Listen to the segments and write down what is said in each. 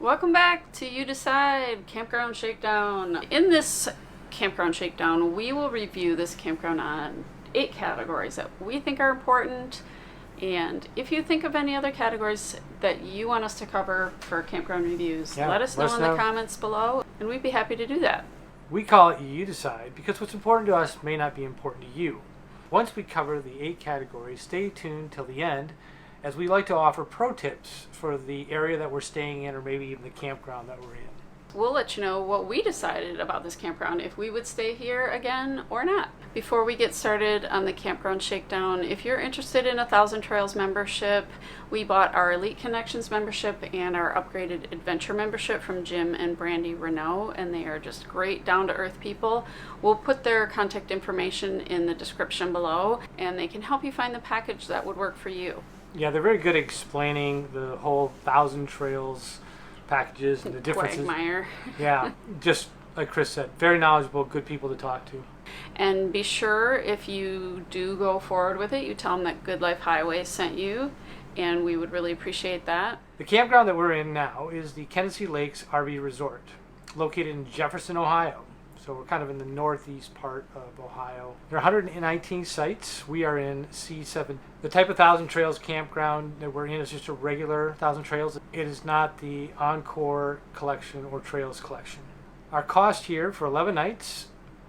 Welcome back to You Decide Campground Shakedown. In this Campground Shakedown, we will review this campground on 8 categories that we think are important. And if you think of any other categories that you want us to cover for campground reviews, let us know in the comments below, and we'd be happy to do that. We call it You Decide because what's important to us may not be important to you. Once we cover the 8 categories, stay tuned till the end, as we like to offer pro tips for the area that we're staying in or maybe even the campground that we're in. We'll let you know what we decided about this campground, if we would stay here again or not. Before we get started on the Campground Shakedown, if you're interested in a 1,000 Trails membership, we bought our Elite Connections membership and our upgraded Adventure membership from Jim and Brandy Renault, and they are just great down-to-earth people. We'll put their contact information in the description below, and they can help you find the package that would work for you. Yeah, they're very good at explaining the whole 1,000 Trails packages and the differences. Quagmire. Yeah, just like Chris said, very knowledgeable, good people to talk to. And be sure, if you do go forward with it, you tell them that Good Life Highway sent you, and we would really appreciate that. The campground that we're in now is the Kenisee Lakes RV Resort, located in Jefferson, Ohio. So we're kind of in the northeast part of Ohio. There are 119 sites. We are in C7. The type of 1,000 Trails campground that we're in is just a regular 1,000 Trails. It is not the Encore collection or Trails collection. Our cost here for 11 nights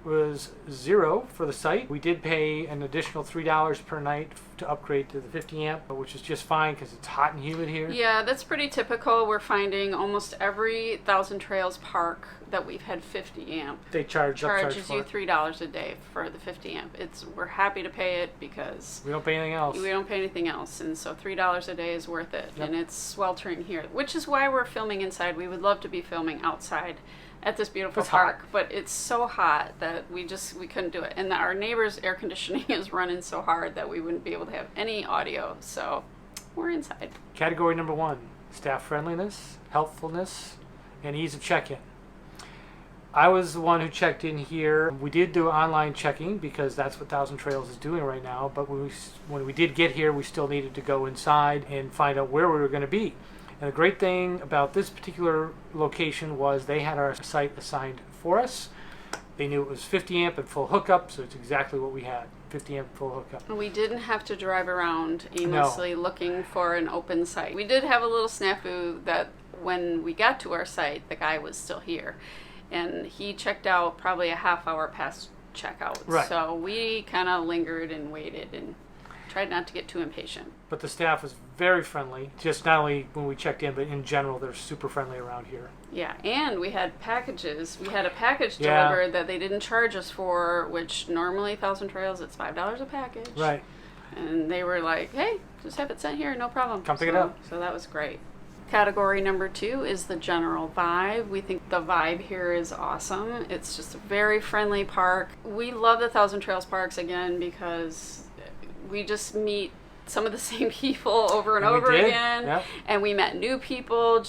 was $0 for the site. We did pay an additional $3 per night to upgrade to the 50 amp, which is just fine because it's hot and humid here. Yeah, that's pretty typical. We're finding almost every 1,000 Trails park that we've had 50 amp. They charges you $3 a day for the 50 amp. We're happy to pay it because we don't pay anything else. We don't pay anything else, and so $3 a day is worth it. Yep. And it's sweltering here, which is why we're filming inside. We would love to be filming outside at this beautiful park, but it's so hot that we couldn't do it. And our neighbor's air conditioning is running so hard that we wouldn't be able to have any audio, so we're inside. Category number 1, staff friendliness, helpfulness, and ease of check-in. I was the one who checked in here. We did do online checking because that's what 1,000 Trails is doing right now, but when we did get here, we still needed to go inside and find out where we were going to be. And the great thing about this particular location was they had our site assigned for us. They knew it was 50 amp and full hookup, so it's exactly what we had, 50 amp full hookup. We didn't have to drive around aimlessly looking for an open site. We did have a little snafu that when we got to our site, the guy was still here. And he checked out probably a half hour past checkout. Right. So we kind of lingered and waited and tried not to get too impatient. But the staff was very friendly, just not only when we checked in, but in general, they're super friendly around here. Yeah, and we had packages. We had a package delivered that they didn't charge us for, which normally 1,000 Trails, it's $5 a package. Right. And they were like, hey, just have it sent here, no problem. Come pick it up. So that was great. Category number 2 is the general vibe. We think the vibe here is awesome. It's just a very friendly park. We love the 1,000 Trails parks again because we just meet some of the same people over and over again. Yep. And we met new people.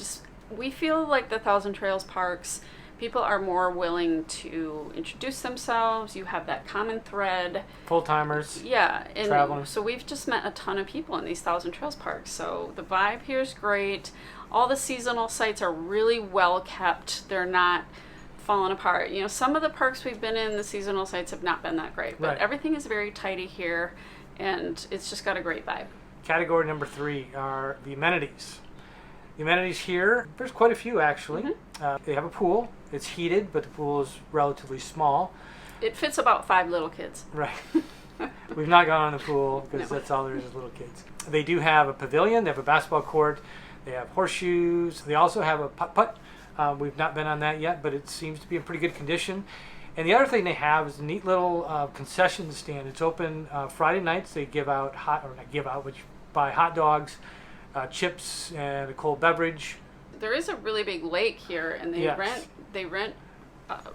We feel like the 1,000 Trails parks, people are more willing to introduce themselves. You have that common thread. Full-timers. Yeah. And traveling. so we've just met a ton of people in these 1,000 Trails parks. So the vibe here is great. All the seasonal sites are really well kept. They're not falling apart. You know, some of the parks we've been in, the seasonal sites have not been that great. But everything is very tidy here, and it's just got a great vibe. Category number 3 are the amenities. The amenities here, there's quite a few actually. Mm-hmm. They have a pool. It's heated, but the pool is relatively small. It fits about 5 little kids. Right. We've not gone on the pool because that's all there is little kids. They do have a pavilion. They have a basketball court. They have horseshoes. They also have a putt-putt. We've not been on that yet, but it seems to be in pretty good condition. And the other thing they have is a neat little concession stand. It's open Friday nights. They give out but you buy hot dogs, chips, and a cold beverage. There is a really big lake here, and they rent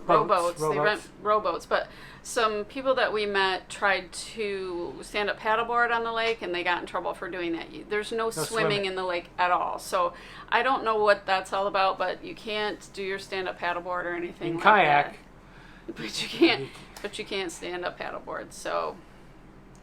rowboats. They rent rowboats, but some people that we met tried to stand up paddleboard on the lake, and they got in trouble for doing that. There's no swimming in the lake at all, so I don't know what that's all about, but you can't do your stand-up paddleboard or anything. You can like kayak, that. But you can't stand up paddleboard. So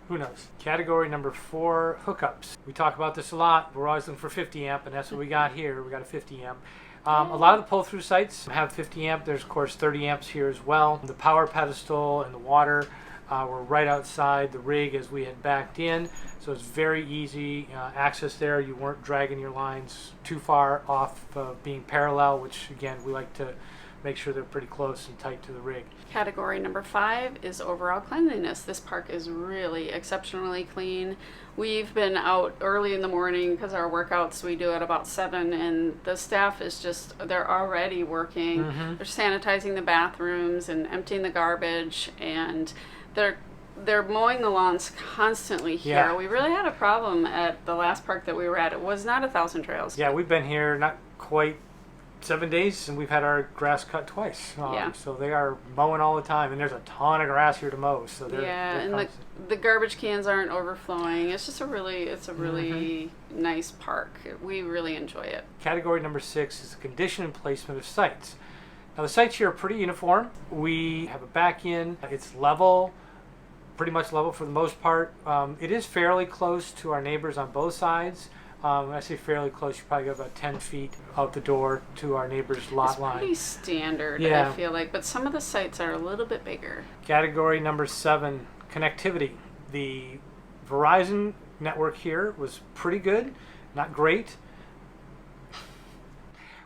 who knows? Category number 4, hookups. We talk about this a lot. We're always looking for 50 amp, and that's what we got here. We got a 50 amp. A lot of the pull-through sites have 50 amp. There's, of course, 30 amps here as well. The power pedestal and the water were right outside the rig as we had backed in. So it's very easy access there. You weren't dragging your lines too far off being parallel, which, again, we like to make sure they're pretty close and tight to the rig. Category number 5 is overall cleanliness. This park is really exceptionally clean. We've been out early in the morning because our workouts we do at about 7, and the staff is just, they're already working. They're sanitizing the bathrooms and emptying the garbage, and they're mowing the lawns constantly here. Yeah. We really had a problem at the last park that we were at. It was not 1,000 Trails. Yeah, we've been here not quite 7 days, and we've had our grass cut twice. Yeah. So they are mowing all the time, and there's a ton of grass here to mow. So they're and constant. the garbage cans aren't overflowing. It's just a really nice park. We really enjoy it. Category number 6 is the condition and placement of sites. Now the sites here are pretty uniform. We have a back in. It's level, pretty much level for the most part. It is fairly close to our neighbors on both sides. When I say fairly close, you probably got about 10 feet out the door to our neighbor's lot line. It's pretty standard, Yeah. I feel like, but some of the sites are a little bit bigger. Category number 7, connectivity. The Verizon network here was pretty good, not great.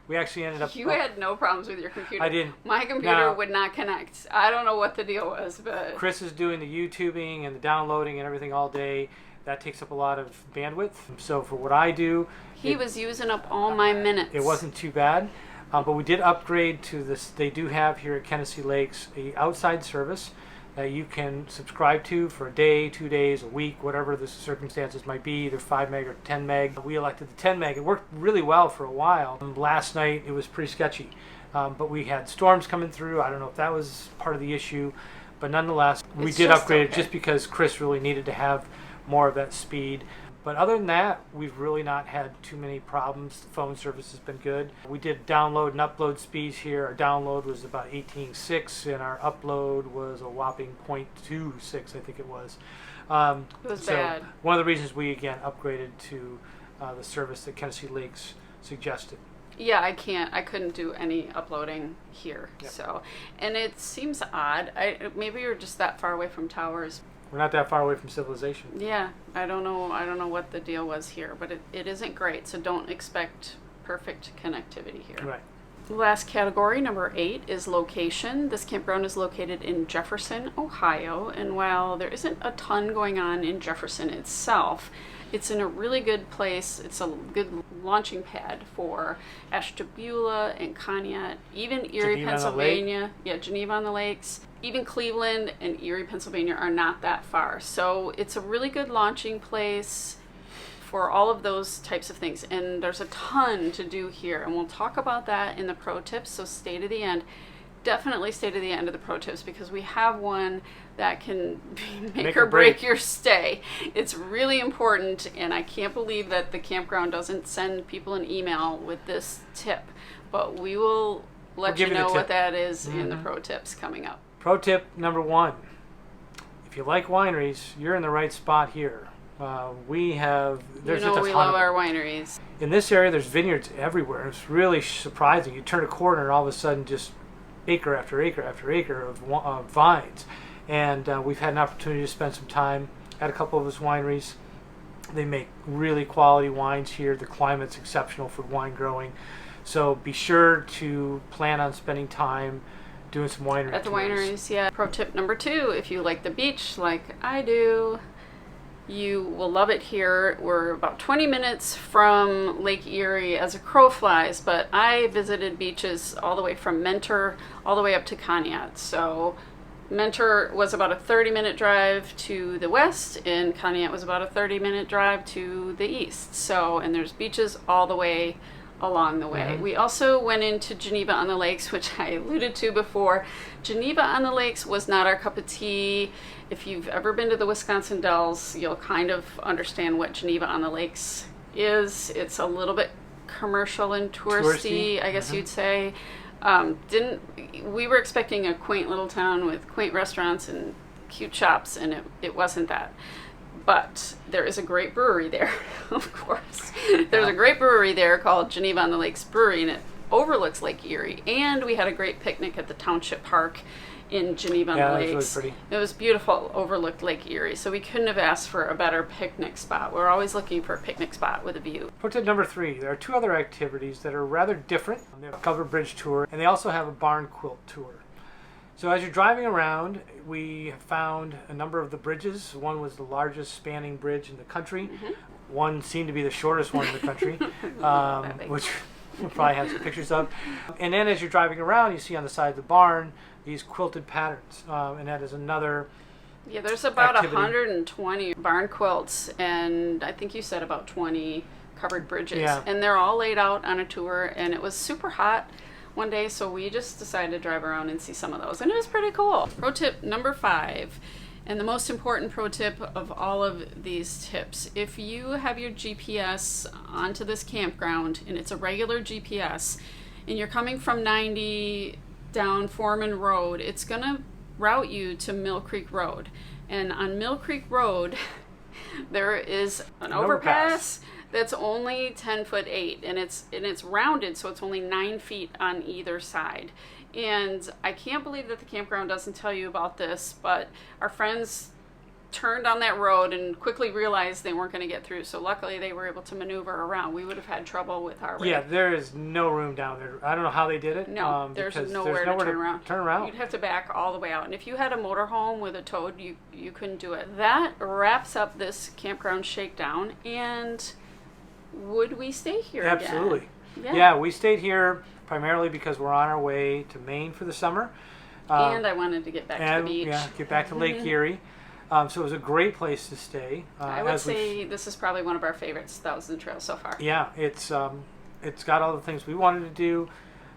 We actually ended up... You had no problems with your computer. I didn't. My computer would not connect. I don't know what the deal was, but... Chris is doing the YouTubing and the downloading and everything all day. That takes up a lot of bandwidth. So for what I do... He was using up all my minutes. It wasn't too bad. But we did upgrade to this. They do have here at Kenisee Lakes a outside service that you can subscribe to for a day, 2 days, a week, whatever the circumstances might be, either 5 meg or 10 meg. We elected the 10 meg. It worked really well for a while. Last night it was pretty sketchy. But we had storms coming through. I don't know if that was part of the issue. But nonetheless, we did upgrade it just because Chris really needed to have more of that speed. But other than that, we've really not had too many problems. The phone service has been good. We did download and upload speeds here. Our download was about 18.6 and our upload was a whopping 0.26, I think it was. It was bad. One of the reasons we, again, upgraded to the service that Kenisee Lakes suggested. Yeah, I couldn't do any uploading here. Yep. So, and it seems odd. Maybe you're just that far away from towers. We're not that far away from civilization. Yeah, I don't know what the deal was here, but it isn't great, so don't expect perfect connectivity here. Right. Last category, number 8, is location. This campground is located in Jefferson, Ohio, and while there isn't a ton going on in Jefferson itself, it's in a really good place. It's a good launching pad for Ashtabula and Conneaut, even Erie, Geneva Pennsylvania. Yeah, Geneva on the Lakes. Even Cleveland and Erie, Pennsylvania are not that far. So it's a really good launching place for all of those types of things. And there's a ton to do here. And we'll talk about that in the pro tips, so stay to the end. Definitely stay to the end of the pro tips because we have one that can make or break your stay. It's really important, and I can't believe that the campground doesn't send people an email with this tip. But we will let you know what that is in the pro tips coming up. Pro tip number 1. If you like wineries, you're in the right spot here. We love our wineries. In this area, there's vineyards everywhere. It's really surprising. You turn a corner and all of a sudden just acre after acre after acre of vines. And we've had an opportunity to spend some time at a couple of those wineries. They make really quality wines here. The climate's exceptional for wine growing. So be sure to plan on spending time doing some winery at the tours. wineries. Yeah. Pro tip number 2, if you like the beach like I do, you will love it here. We're about 20 minutes from Lake Erie as a crow flies, but I visited beaches all the way from Mentor all the way up to Conneaut. So Mentor was about a 30-minute drive to the west, and Conneaut was about a 30-minute drive to the east. So, and there's beaches all the way along the way. We also went into Geneva on the Lakes, which I alluded to before. Geneva on the Lakes was not our cup of tea. If you've ever been to the Wisconsin Dells, you'll kind of understand what Geneva on the Lakes is. It's a little bit commercial and touristy, I guess you'd say. We were expecting a quaint little town with quaint restaurants and cute shops, and it wasn't that. But there is a great brewery there, of course. There's a great brewery there called Geneva on the Lakes Brewery, and overlooks Lake Erie. And we had a great picnic at the Township Park in Geneva on the Lakes. It was really pretty. It was beautiful, overlooked Lake Erie. So we couldn't have asked for a better picnic spot. We're always looking for a picnic spot with a view. Pro tip number 3, there are 2 other activities that are rather different. They have a covered bridge tour, and they also have a barn quilt tour. So as you're driving around, we found a number of the bridges. One was the largest spanning bridge in the country. One seemed to be the shortest one in the country, which we'll probably have some pictures of. And then as you're driving around, you see on the side of the barn these quilted patterns, and that is another there's about activity. 120 barn quilts, and I think you said about 20 covered bridges. Yeah. And they're all laid out on a tour, and it was super hot one day, so we just decided to drive around and see some of those, and it was pretty cool. Pro tip number 5, and the most important pro tip of all of these tips: if you have your GPS onto this campground, and it's a regular GPS, and you're coming from 90 down Foreman Road, it's gonna route you to Mill Creek Road. And on Mill Creek Road there is an overpass that's only 10'8", and it's rounded, so it's only 9 feet on either side. And I can't believe that the campground doesn't tell you about this, but our friends turned on that road and quickly realized they weren't going to get through, so luckily they were able to maneuver around. We would have had trouble with our Yeah, there is no room down there. I don't know how they did it. No, there's nowhere to turn around. You'd have to back all the way out, and if you had a motorhome with a tow, you couldn't do it. That wraps up this campground shakedown. And would we stay here Absolutely. again? Yeah, we stayed here primarily because we're on our way to Maine for the summer. And I wanted to get back to the beach. Yeah, get back to Lake Erie. So it was a great place to stay. I would say this is probably one of our favorites, Thousand Trails so far. Yeah, it's got all the things we wanted to do.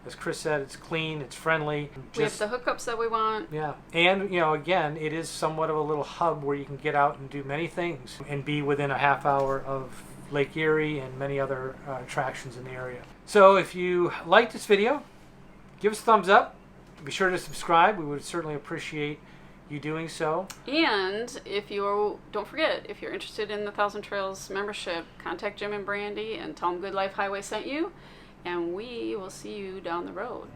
As Chris said, it's clean, it's friendly. We have the hookups that we want. Yeah, and again, it is somewhat of a little hub where you can get out and do many things and be within a half hour of Lake Erie and many other attractions in the area. So if you liked this video, give us a thumbs up. Be sure to subscribe. We would certainly appreciate you doing so. And don't forget, if you're interested in the Thousand Trails membership, contact Jim and Brandy and tell them Good Life Highway sent you, and we will see you down the road.